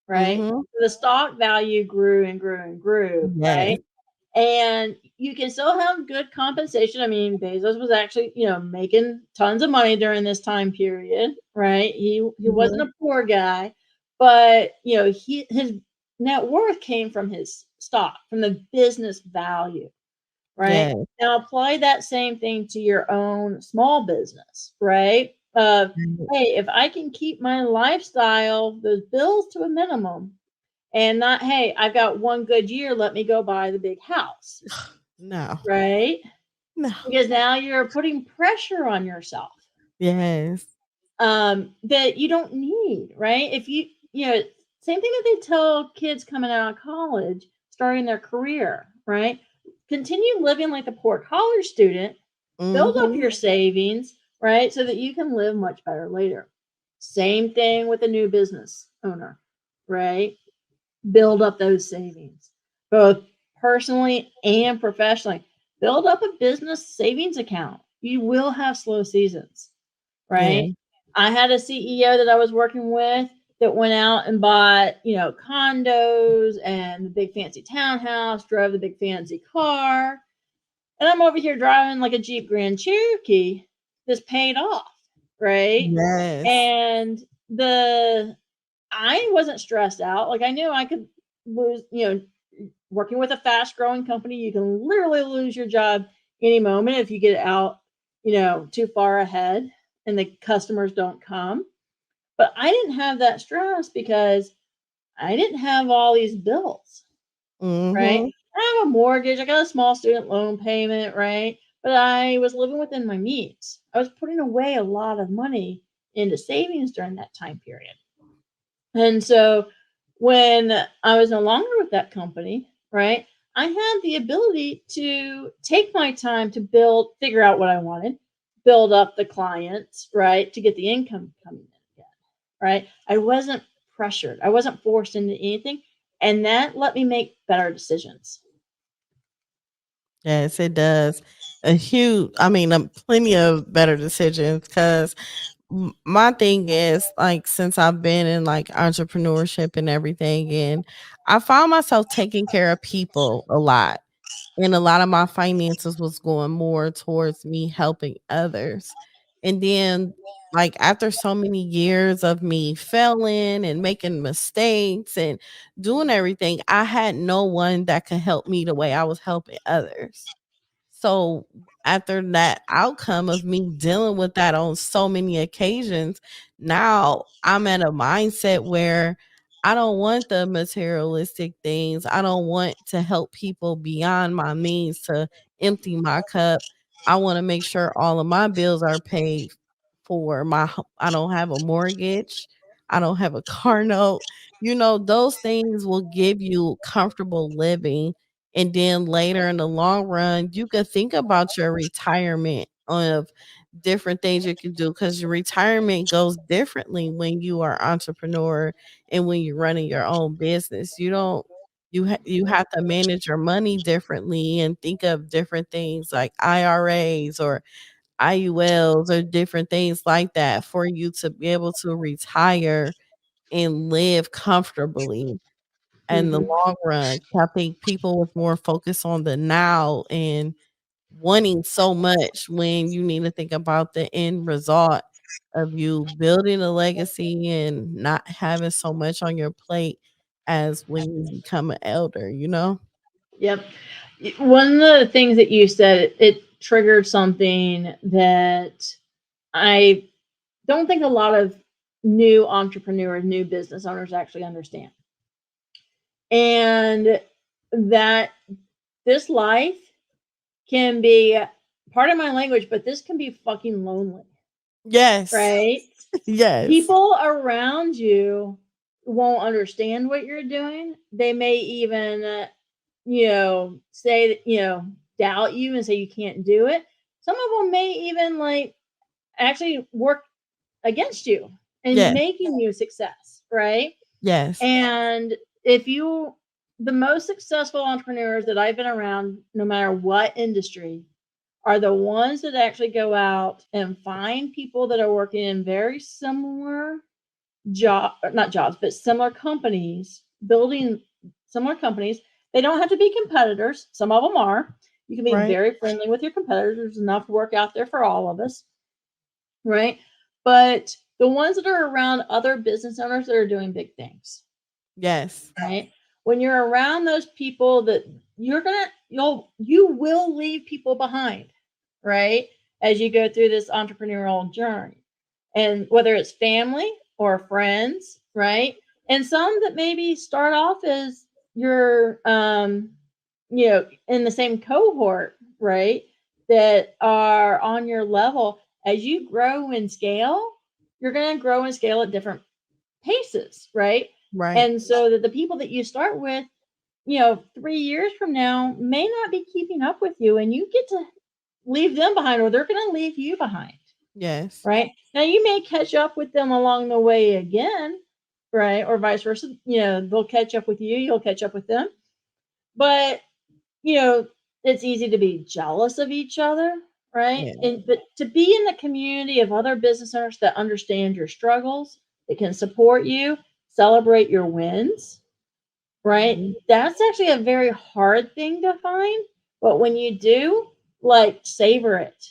right? Mhm. The stock value grew and grew and grew, Yes. right? And you can still have good compensation. I mean, Bezos was actually, making tons of money during this time period, right? He wasn't Mhm. a poor guy, but his net worth came from his stock, from the business value, right? Yes. Now apply that same thing to your own small business, right? Hey, if I can keep my lifestyle, those bills to a minimum, and not, hey, I've got one good year, let me go buy the big house, No. right? No. Because now you're putting pressure on yourself Yes. that you don't need, right? If same thing that they tell kids coming out of college, starting their career, right? Continue living like a poor college student, build up Mhm. your savings, right? So that you can live much better later. Same thing with a new business owner, right? Build up those savings, both personally and professionally. Build up a business savings account. You will have slow seasons, Yeah. right? I had a CEO that I was working with that went out and bought, condos and the big fancy townhouse, drove the big fancy car. And I'm over here driving like a Jeep Grand Cherokee that's paid off, right? Yes. And the I wasn't stressed out. Like I knew I could lose, working with a fast growing company, you can literally lose your job any moment if you get out, too far ahead and the customers don't come. But I didn't have that stress because I didn't have all these bills, right? Mhm. I have a mortgage, I got a small student loan payment, right? But I was living within my means. I was putting away a lot of money into savings during that time period. And so when I was no longer with that company, right, I had the ability to take my time to figure out what I wanted, build up the clients, right, to get the income coming in again, right? I wasn't pressured, I wasn't forced into anything. And that let me make better decisions. Yes, it does. Plenty of better decisions, because my thing is, like, since I've been in like entrepreneurship and everything, and I found myself taking care of people a lot. and a lot of my finances was going more towards me helping others. And then, like, after so many years of me failing and making mistakes and doing everything, I had no one that could help me the way I was helping others. So after that outcome of me dealing with that on so many occasions, now I'm at a mindset where I don't want the materialistic things. I don't want to help people beyond my means to empty my cup. I want to make sure all of my bills are paid for. I don't have a mortgage. I don't have a car note. Those things will give you comfortable living, and then later in the long run, you could think about your retirement of different things you can do, because your retirement goes differently when you are entrepreneur and when you're running your own business. You don't you have to manage your money differently and think of different things like IRAs or IULs or different things like that for you to be able to retire and live comfortably in the Mhm. long run. I think people with more focus on the now and wanting so much when you need to think about the end result of you building a legacy and not having so much on your plate as when you become an elder. Yep. One of the things that you said, it triggered something that I don't think a lot of new entrepreneurs, new business owners actually understand. And that this life can be, part of my language, but this can be fucking lonely, Yes. right? Yes. People around you won't understand what you're doing. They may even, say that, doubt you and say you can't do it. Some of them may even like actually work against you and Yes. making you success, right? Yes. And if you, the most successful entrepreneurs that I've been around, no matter what industry, are the ones that actually go out and find people that are working in very similar not jobs, but similar companies, building similar companies. They don't have to be competitors. Some of them are. You can be Right. very friendly with your competitors. There's enough work out there for all of us, right? But the ones that are around other business owners that are doing big things, Yes. right? When you're around those people that you will leave people behind, right? As you go through this entrepreneurial journey. And whether it's family or friends, right? And some that maybe start off as your in the same cohort, right? That are on your level. As you grow and scale, you're going to grow and scale at different paces, right? Right. And so that the people that you start with, 3 years from now may not be keeping up with you, and you get to leave them behind, or they're going to leave you behind, Yes. right? Now you may catch up with them along the way again, right? Or vice versa. They'll catch up with you, you'll catch up with them. But, you know, it's easy to be jealous of each other, right? Yeah. But to be in the community of other business owners that understand your struggles, that can support you, celebrate your wins, right? Mhm. That's actually a very hard thing to find. But when you do, like, savor it.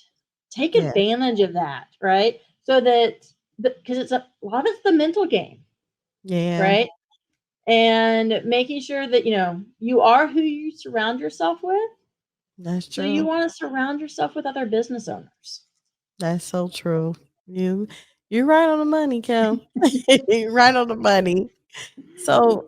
Take Yeah. advantage of that, right? So that, because it's a lot of it's the mental game, Yeah. right? And making sure that, you are who you surround yourself with. That's So you true. want to surround yourself with other business owners. That's so true. You you're right on the money, Kim. You're right on the money. So,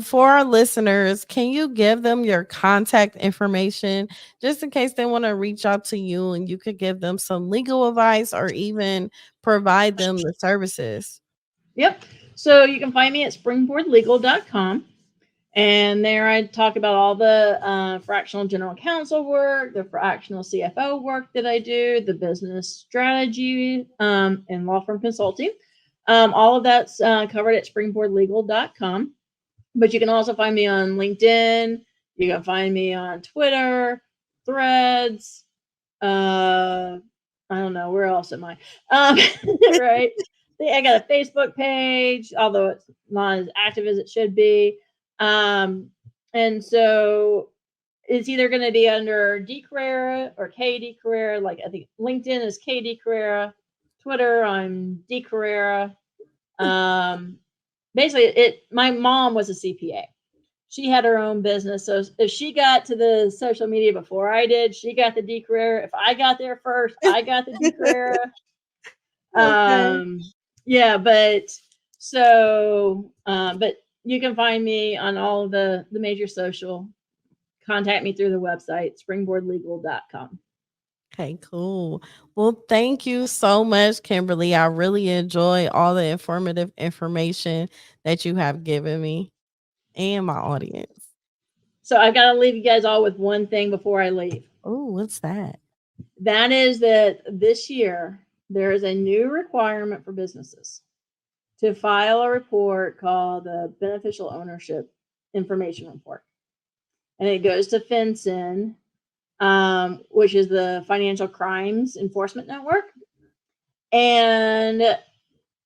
for our listeners, can you give them your contact information just in case they want to reach out to you and you could give them some legal advice or even provide them the services? Yep. So you can find me at springboardlegal.com. And there I talk about all the fractional general counsel work, the fractional CFO work that I do, the business strategy, and law firm consulting. All of that's covered at springboardlegal.com. But you can also find me on LinkedIn. You can find me on Twitter, Threads. I don't know, where else am I? Right. I got a Facebook page, although it's not as active as it should be. And so it's either going to be under D Carrera or KD Carrera. Like I think LinkedIn is KD Carrera, Twitter I'm D Carrera. Basically, my mom was a CPA. She had her own business, so if she got to the social media before I did, she got the D Carrera. If I got there first, I got the D Carrera. Okay. Yeah, but you can find me on all of the major social. Contact me through the website, springboardlegal.com. Okay, cool. Well, thank you so much, Kimberly. I really enjoy all the informative information that you have given me and my audience. So I got to leave you guys all with one thing before I leave. Oh, what's that? That is that this year, there is a new requirement for businesses to file a report called the Beneficial Ownership Information Report. And it goes to FinCEN, which is the Financial Crimes Enforcement Network. And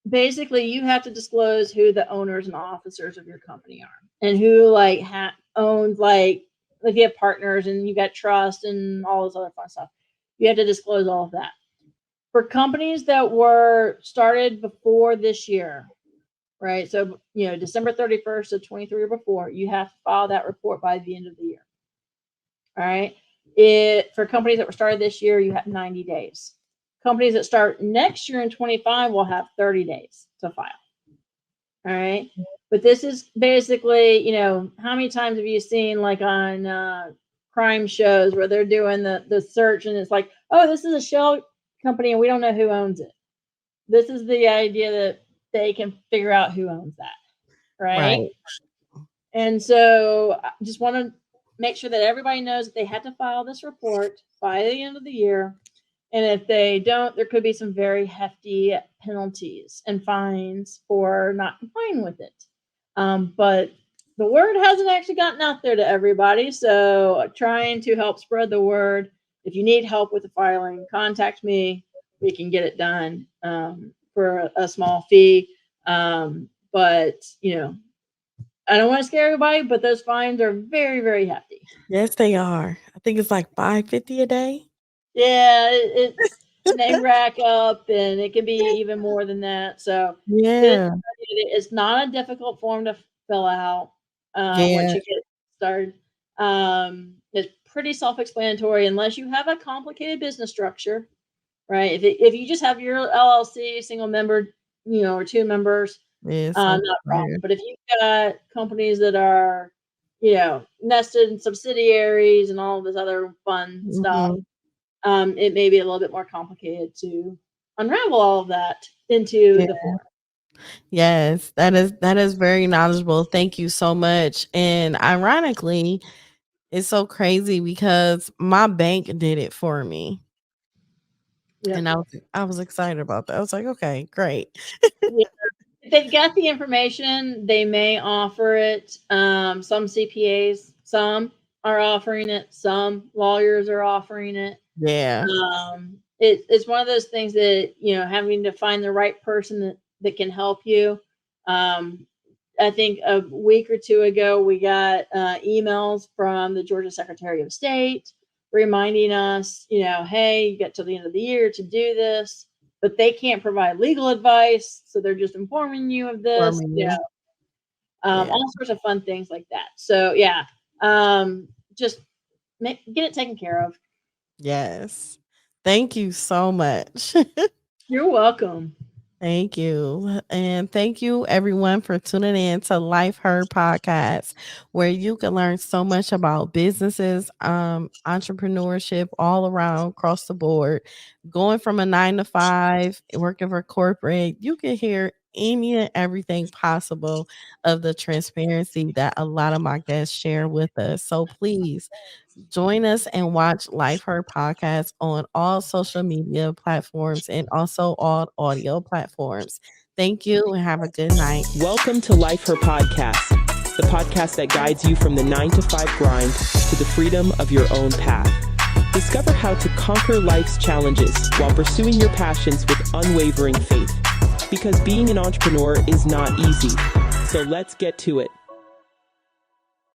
basically, you have to disclose who the owners and officers of your company are, and who like owns, like if you have partners and you got trust and all this other fun stuff. You have to disclose all of that. For companies that were started before this year, right? So, December 31st of 23 or before, you have to file that report by the end of the year. All right. For companies that were started this year, you have 90 days. Companies that start next year in 25 will have 30 days to file. All right. But this is basically, how many times have you seen like on crime shows where they're doing the search and it's like, oh, this is a shell company and we don't know who owns it. This is the idea that they can figure out who owns that. Right. And so I just want to make sure that everybody knows that they have to file this report by the end of the year. And if they don't, there could be some very hefty penalties and fines for not complying with it. But the word hasn't actually gotten out there to everybody. So trying to help spread the word. If you need help with the filing, contact me. We can get it done for a small fee. But, I don't want to scare everybody, but those fines are very, very hefty. Yes, they are. I think it's like $5.50 a day. Yeah, they rack up, and it can be even more than that. So yeah, it's not a difficult form to fill out once you get started. It's pretty self-explanatory unless you have a complicated business structure, right? If you just have your LLC, single member, or two members, not a problem. But if you've got companies that are, nested in subsidiaries and all this other fun stuff, it may be a little bit more complicated to unravel all of that into the form. Yes, that is very knowledgeable. Thank you so much. And ironically, it's so crazy because my bank did it for me. Yep. And I was excited about that. I was like, okay, great. Yeah. If they've got the information, they may offer it. Some CPAs, some are offering it. Some lawyers are offering it. Yeah. It's one of those things that, having to find the right person that can help you. I think a week or two ago, we got emails from the Georgia Secretary of State reminding us, hey, you got till the end of the year to do this, but they can't provide legal advice. So they're just informing you of this, all sorts of fun things like that. So just get it taken care of. Yes. Thank you so much. You're welcome. Thank you. And thank you everyone for tuning in to Life Heard Podcast, where you can learn so much about businesses, entrepreneurship all around across the board, going from a 9 to 5, working for corporate. You can hear any and everything possible of the transparency that a lot of my guests share with us. So please join us and watch Life Heard Podcast on all social media platforms and also all audio platforms. Thank you and have a good night. Welcome to Life Heard Podcast, the podcast that guides you from the 9 to 5 grind to the freedom of your own path. Discover how to conquer life's challenges while pursuing your passions with unwavering faith. Because being an entrepreneur is not easy. So let's get to it.